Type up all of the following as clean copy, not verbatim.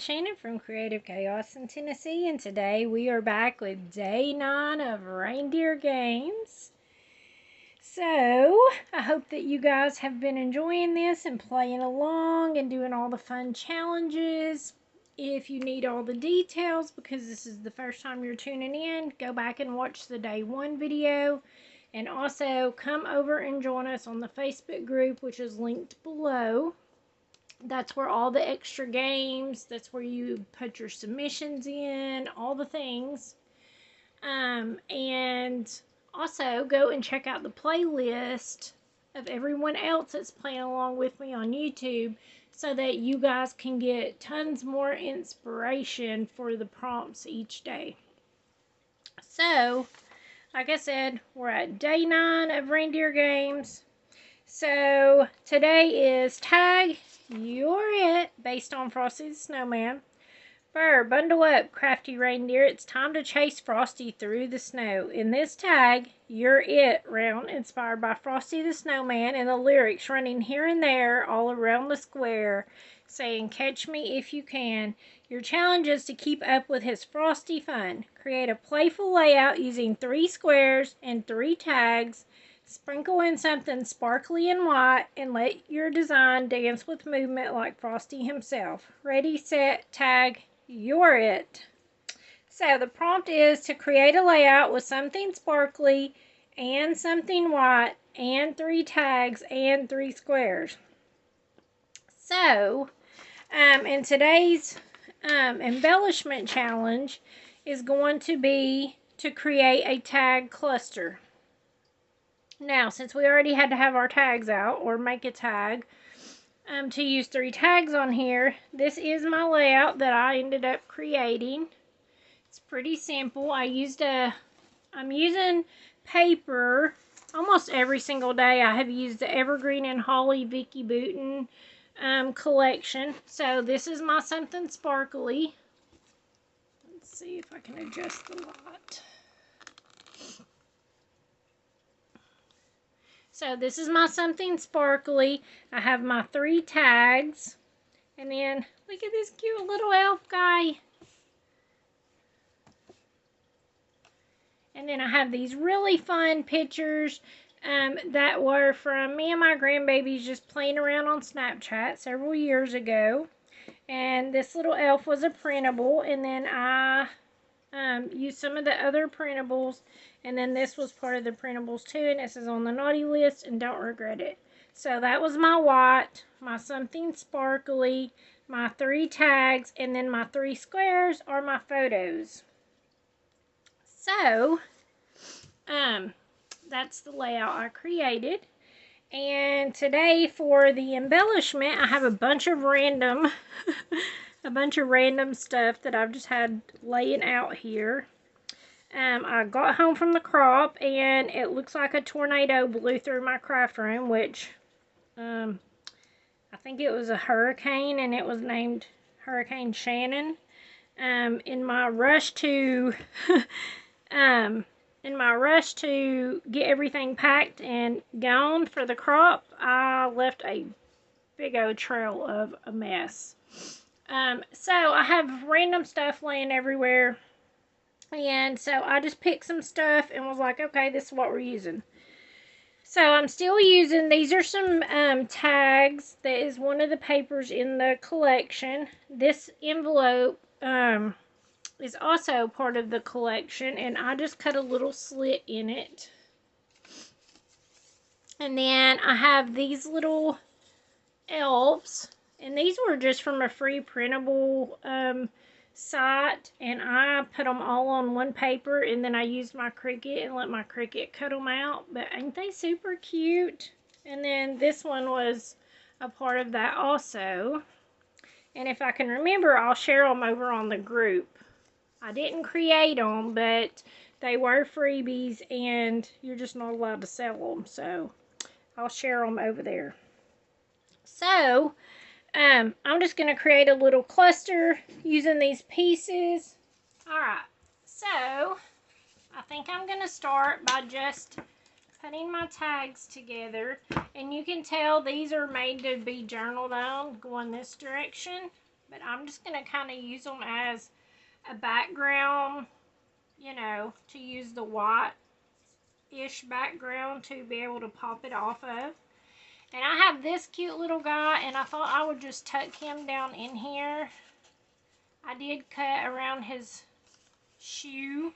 Shannon from Creative Chaos in Tennessee, and today we are back with day 9 of Reindeer Games. So, I hope that you guys have been enjoying this and playing along and doing all the fun challenges. If you need all the details, because this is the first time you're tuning in, go back and watch the day 1 video. And also, come over and join us on the Facebook group, which is linked below. That's where all the extra games, that's where you put your submissions in, all the things. And also go and check out the playlist of everyone else that's playing along with me on YouTube so that you guys can get tons more inspiration for the prompts each day. So, like I said, we're at day 9 of Reindeer Games. So, today is Tag You're It, based on Frosty the Snowman. Burr, bundle up, crafty reindeer. It's time to chase Frosty through the snow. In this Tag You're It round, inspired by Frosty the Snowman, and the lyrics running here and there all around the square, saying, "Catch me if you can." Your challenge is to keep up with his Frosty fun. Create a playful layout using 3 squares and 3 tags. Sprinkle in something sparkly and white and let your design dance with movement like Frosty himself. Ready, set, tag, you're it. So the prompt is to create a layout with something sparkly and something white and 3 tags and 3 squares. So, in today's embellishment challenge is going to be to create a tag cluster. Now, since we already had to have our tags out, or make a tag, to use 3 tags on here, this is my layout that I ended up creating. It's pretty simple. I'm using paper almost every single day. I have used the Evergreen and Holly Vicky Booten collection. So this is my something sparkly. Let's see if I can adjust the light. So this is my something sparkly. I have my 3 tags. And then look at this cute little elf guy. And then I have these really fun pictures that were from me and my grandbabies just playing around on Snapchat several years ago. And this little elf was a printable. And then I used some of the other printables, and then this was part of the printables too, and this is on the naughty list and don't regret it. So that was my white, my something sparkly, my 3 tags, and then my 3 squares are my photos. So that's the layout I created. And today for the embellishment, I have a bunch of random stuff that I've just had laying out here. I got home from the crop and it looks like a tornado blew through my craft room, which I think it was a hurricane, and it was named Hurricane Shannon. In my rush to get everything packed and gone for the crop, I left a big old trail of a mess. So I have random stuff laying everywhere, and so I just picked some stuff and was like, okay, this is what we're using. So I'm still using, these are some tags. That is one of the papers in the collection. This envelope is also part of the collection, and I just cut a little slit in it. And then I have these little elves. And these were just from a free printable site, and I put them all on one paper, and then I used my Cricut and let my Cricut cut them out. But ain't they super cute? And then this one was a part of that also. And if I can remember, I'll share them over on the group. I didn't create them, but they were freebies, and you're just not allowed to sell them. So I'll share them over there. So I'm just going to create a little cluster using these pieces. Alright, so I think I'm going to start by just putting my tags together. And you can tell these are made to be journaled on, going this direction. But I'm just going to kind of use them as a background, you know, to use the white-ish background to be able to pop it off of. And I have this cute little guy, and I thought I would just tuck him down in here. I did cut around his shoe.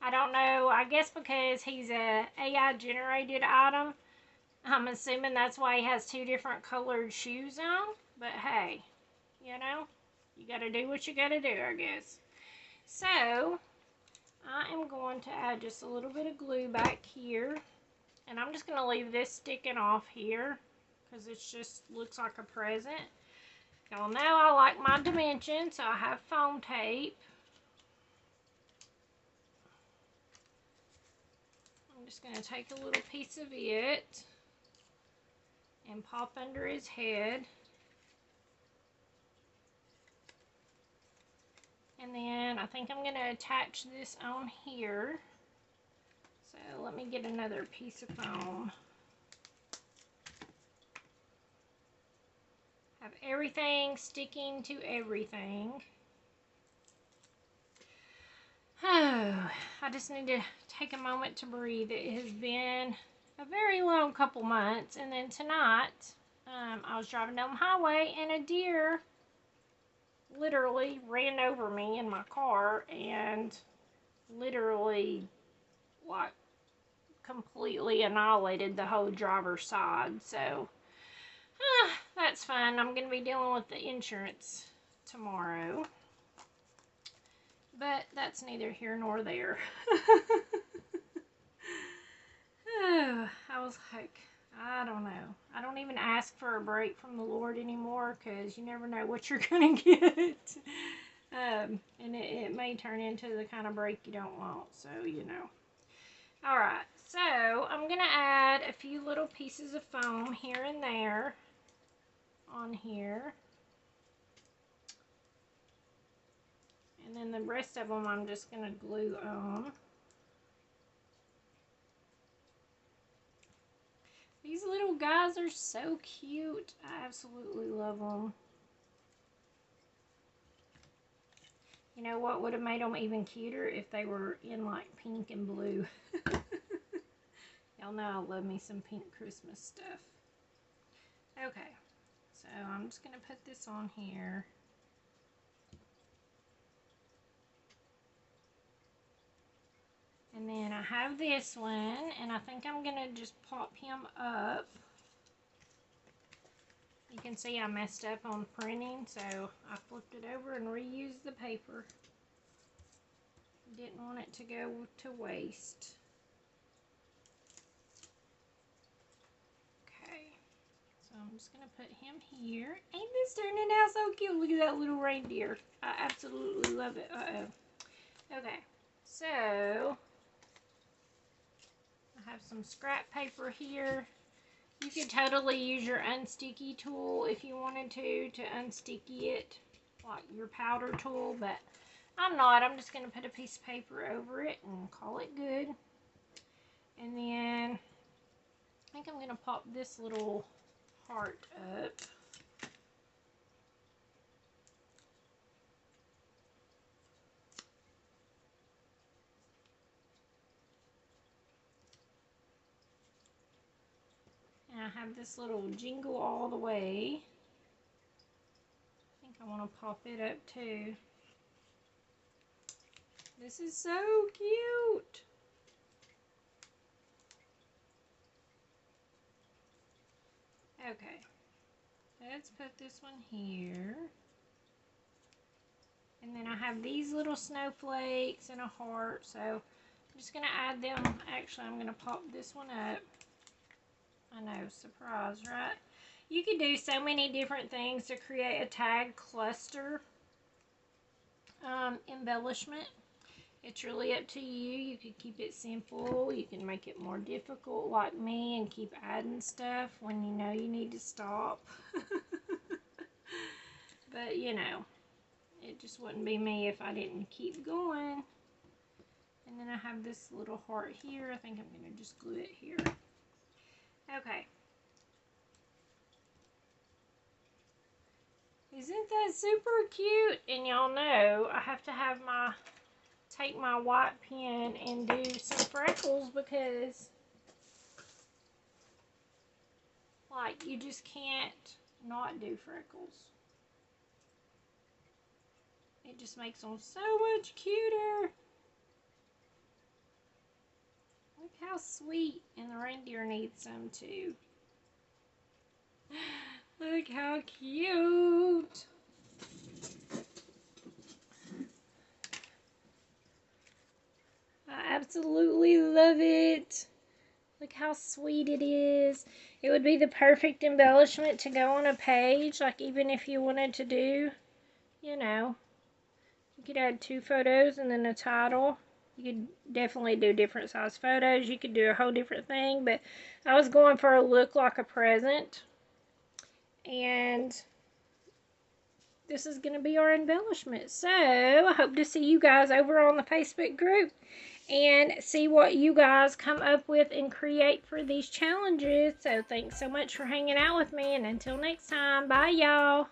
I don't know, I guess because he's a AI generated item, I'm assuming that's why he has two different colored shoes on. But hey, you know, you gotta do what you gotta do, I guess. So, I am going to add just a little bit of glue back here. And I'm just gonna leave this sticking off here, because it just looks like a present. Y'all know I like my dimensions, so I have foam tape. I'm just going to take a little piece of it and pop under his head. And then I think I'm going to attach this on here. So let me get another piece of foam. Have everything sticking to everything. Oh, I just need to take a moment to breathe. It has been a very long couple months. And then tonight, I was driving down the highway and a deer literally ran over me in my car and literally, like, completely annihilated the whole driver's side. So, that's fun. I'm going to be dealing with the insurance tomorrow. But that's neither here nor there. Oh, I was like, I don't know. I don't even ask for a break from the Lord anymore, because you never know what you're going to get. And it may turn into the kind of break you don't want. So, you know. Alright, so I'm going to add a few little pieces of foam here and there on here. And then the rest of them I'm just going to glue on. These little guys are so cute. I absolutely love them. You know what would have made them even cuter? If they were in like pink and blue. Y'all know I love me some pink Christmas stuff. Okay, so I'm just going to put this on here. And then I have this one, and I think I'm going to just pop him up. You can see I messed up on printing, so I flipped it over and reused the paper. Didn't want it to go to waste. Okay, so I'm just going to put him here. Ain't this turning out so cute? Look at that little reindeer. I absolutely love it. Uh-oh. Okay, so I have some scrap paper here. You could totally use your unsticky tool if you wanted to unsticky it, like your powder tool, but I'm not. I'm just going to put a piece of paper over it and call it good. And then I think I'm going to pop this little heart up. And I have this little jingle all the way. I think I want to pop it up too. This is so cute. Okay, let's put this one here. And then I have these little snowflakes and a heart, so I'm just going to add them. Actually, I'm going to pop this one up. I know, surprise, right? You could do so many different things to create a tag cluster embellishment. It's really up to you. You could keep it simple. You can make it more difficult like me and keep adding stuff when you know you need to stop. But, you know, it just wouldn't be me if I didn't keep going. And then I have this little heart here. I think I'm going to just glue it here. Okay. Isn't that super cute? And y'all know I have to have take my white pen and do some freckles because like you just can't not do freckles. It just makes them so much cuter. Look how sweet, and the reindeer needs some too. Look how cute. I absolutely love it. Look how sweet it is. It would be the perfect embellishment to go on a page, like even if you wanted to do, you know, you could add 2 photos and then a title. You could definitely do different size photos. You could do a whole different thing, but I was going for a look like a present. And this is going to be our embellishment. So I hope to see you guys over on the Facebook group and see what you guys come up with and create for these challenges. So thanks so much for hanging out with me, and until next time, bye y'all.